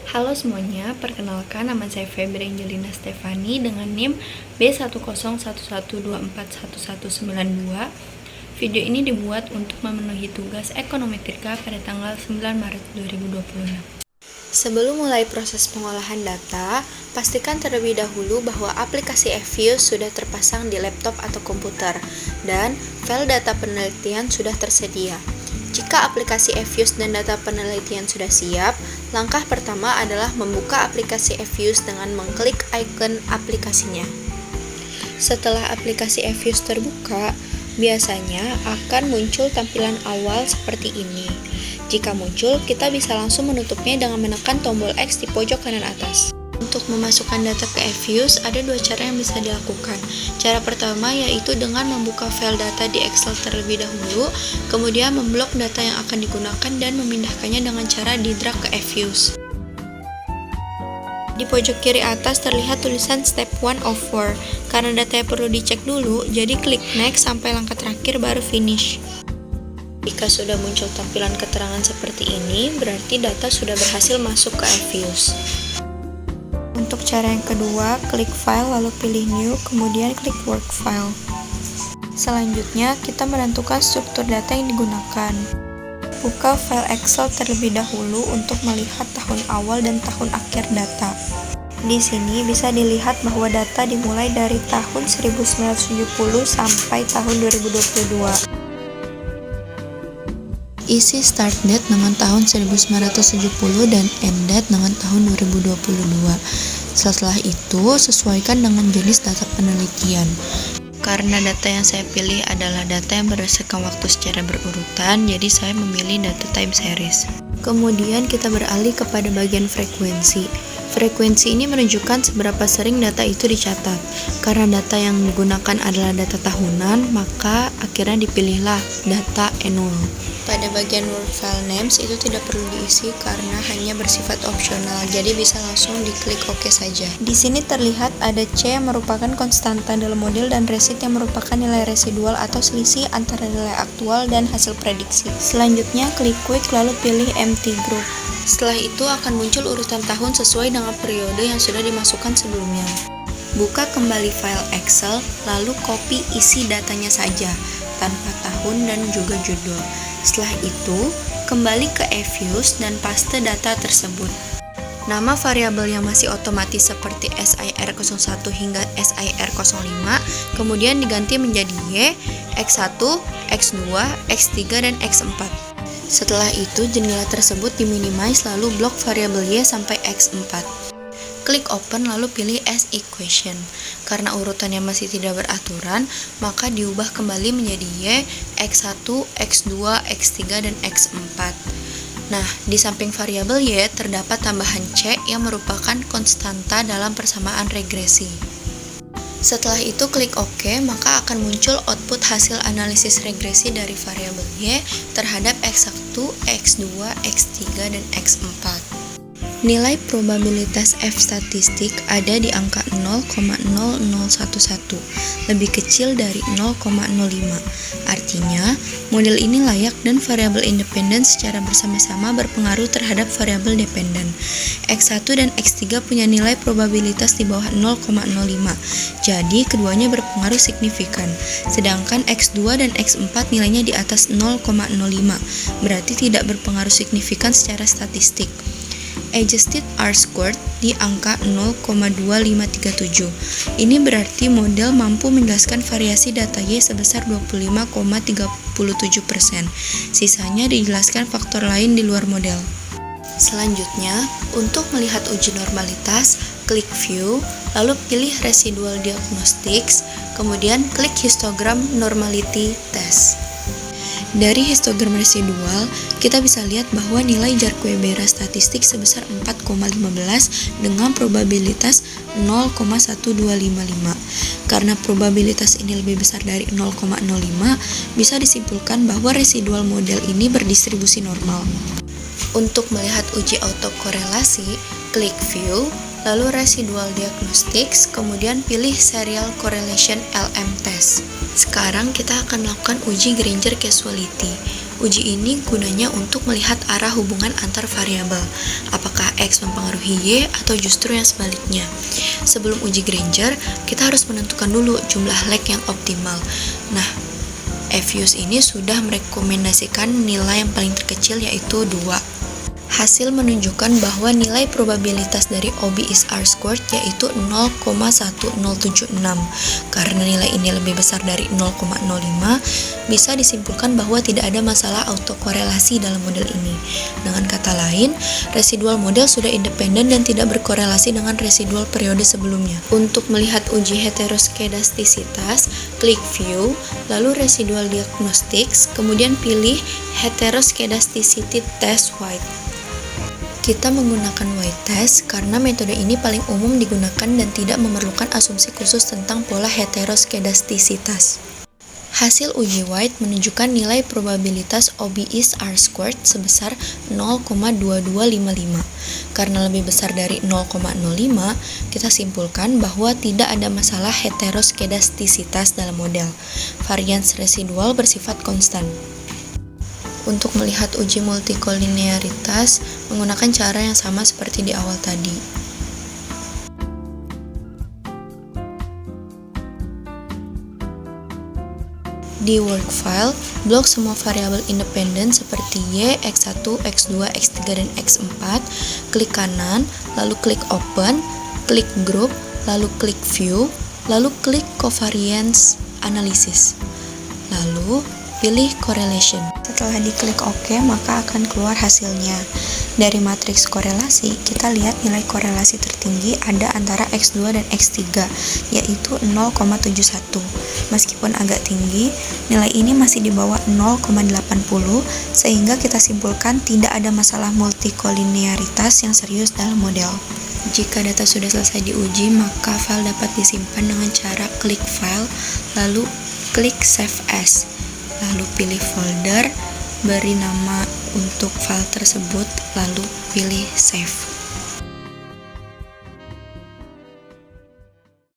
Halo semuanya, perkenalkan nama saya Febri Angelina Stefani dengan NIM B1011241192. Video ini dibuat untuk memenuhi tugas ekonometrik pada tanggal 9 Maret 2026. Sebelum mulai proses pengolahan data, pastikan terlebih dahulu bahwa aplikasi eFuse sudah terpasang di laptop atau komputer dan file data penelitian sudah tersedia. Jika aplikasi eFuse dan data penelitian sudah siap, langkah pertama adalah membuka aplikasi eFuse dengan mengklik icon aplikasinya. Setelah aplikasi eFuse terbuka, biasanya akan muncul tampilan awal seperti ini. Jika muncul, kita bisa langsung menutupnya dengan menekan tombol X di pojok kanan atas. Untuk memasukkan data ke eFuse, ada dua cara yang bisa dilakukan. Cara pertama yaitu dengan membuka file data di Excel terlebih dahulu, kemudian memblok data yang akan digunakan dan memindahkannya dengan cara di-drag ke eFuse. Di pojok kiri atas terlihat tulisan Step 1 of 4. Karena datanya perlu dicek dulu, jadi klik Next sampai langkah terakhir baru Finish. Jika sudah muncul tampilan keterangan seperti ini, berarti data sudah berhasil masuk ke eFuse. Untuk cara yang kedua, klik File lalu pilih New, kemudian klik Work File. Selanjutnya, kita menentukan struktur data yang digunakan. Buka file Excel terlebih dahulu untuk melihat tahun awal dan tahun akhir data. Di sini bisa dilihat bahwa data dimulai dari tahun 1970 sampai tahun 2022. Isi start date dengan tahun 1970 dan end date dengan tahun 2022. Setelah itu, sesuaikan dengan jenis data penelitian. Karena data yang saya pilih adalah data yang berdasarkan waktu secara berurutan, jadi saya memilih data time series. Kemudian kita beralih kepada bagian frekuensi. Frekuensi ini menunjukkan seberapa sering data itu dicatat. Karena data yang digunakan adalah data tahunan, maka akhirnya dipilihlah data annual. Pada bagian Work File Names itu tidak perlu diisi karena hanya bersifat opsional, jadi bisa langsung diklik OK saja. Di sini terlihat ada C yang merupakan konstanta dalam model dan resid yang merupakan nilai residual atau selisih antara nilai aktual dan hasil prediksi. Selanjutnya klik Quick lalu pilih Empty Group. Setelah itu akan muncul urutan tahun sesuai dengan periode yang sudah dimasukkan sebelumnya. Buka kembali file Excel lalu copy isi datanya saja tanpa tahun dan juga judul. Setelah itu, kembali ke eFuse dan paste data tersebut. Nama variabel yang masih otomatis seperti SIR01 hingga SIR05 kemudian diganti menjadi Y, X1, X2, X3, dan X4. Setelah itu, jendela tersebut diminimize lalu blok variabel Y sampai X4. Klik Open lalu pilih As Equation. Karena urutannya masih tidak beraturan, maka diubah kembali menjadi Y, X1, X2, X3, dan X4. Nah, di samping variabel Y terdapat tambahan C yang merupakan konstanta dalam persamaan regresi. Setelah itu klik OK, maka akan muncul output hasil analisis regresi dari variabel Y terhadap X1, X2, X3, dan X4. Nilai probabilitas F statistik ada di angka 0,0011, lebih kecil dari 0,05. Artinya, model ini layak dan variabel independen secara bersama-sama berpengaruh terhadap variabel dependen. X1 dan X3 punya nilai probabilitas di bawah 0,05, jadi keduanya berpengaruh signifikan. Sedangkan X2 dan X4 nilainya di atas 0,05, berarti tidak berpengaruh signifikan secara statistik. Adjusted R-squared di angka 0,2537. Ini berarti model mampu menjelaskan variasi data Y sebesar 25,37%. Sisanya dijelaskan faktor lain di luar model. Selanjutnya, untuk melihat uji normalitas, klik View, lalu pilih Residual Diagnostics, kemudian klik Histogram Normality Test. Dari histogram residual, kita bisa lihat bahwa nilai Jarque-Bera statistik sebesar 4,15 dengan probabilitas 0,1255. Karena probabilitas ini lebih besar dari 0,05, bisa disimpulkan bahwa residual model ini berdistribusi normal. Untuk melihat uji autokorelasi, klik View, lalu Residual Diagnostics, kemudian pilih Serial Correlation LM Test. Sekarang kita akan melakukan uji Granger Causality. Uji ini gunanya untuk melihat arah hubungan antar variabel, apakah X mempengaruhi mempengaruhi Y atau justru yang sebaliknya. Sebelum uji Granger, kita harus menentukan dulu jumlah leg yang optimal. Nah, Evius ini sudah merekomendasikan nilai yang paling terkecil yaitu 2. Hasil menunjukkan bahwa nilai probabilitas dari OB is R-squared yaitu 0,1076. Karena nilai ini lebih besar dari 0,05, bisa disimpulkan bahwa tidak ada masalah autokorelasi dalam model ini. Dengan kata lain, residual model sudah independen dan tidak berkorelasi dengan residual periode sebelumnya. Untuk melihat uji heteroskedastisitas, klik View, lalu Residual Diagnostics, kemudian pilih Heteroskedasticity Test White. Kita menggunakan white test karena metode ini paling umum digunakan dan tidak memerlukan asumsi khusus tentang pola heteroskedastisitas. Hasil uji White menunjukkan nilai probabilitas OB is R-squared sebesar 0,2255. Karena lebih besar dari 0,05, kita simpulkan bahwa tidak ada masalah heteroskedastisitas dalam model. Varians residual bersifat konstan. Untuk melihat uji multikolinearitas, menggunakan cara yang sama seperti di awal tadi. Di work file, blok semua variabel independen seperti Y, X1, X2, X3, dan X4, klik kanan, lalu klik Open, klik Group, lalu klik View, lalu klik Covariance Analysis. Lalu, pilih Correlation. Setelah diklik OK, maka akan keluar hasilnya. Dari matriks korelasi, kita lihat nilai korelasi tertinggi ada antara X2 dan X3, yaitu 0,71. Meskipun agak tinggi, nilai ini masih di bawah 0,80, sehingga kita simpulkan tidak ada masalah multikolinearitas yang serius dalam model. Jika data sudah selesai diuji, maka file dapat disimpan dengan cara klik File, lalu klik Save As. Lalu pilih folder, beri nama untuk file tersebut, lalu pilih save.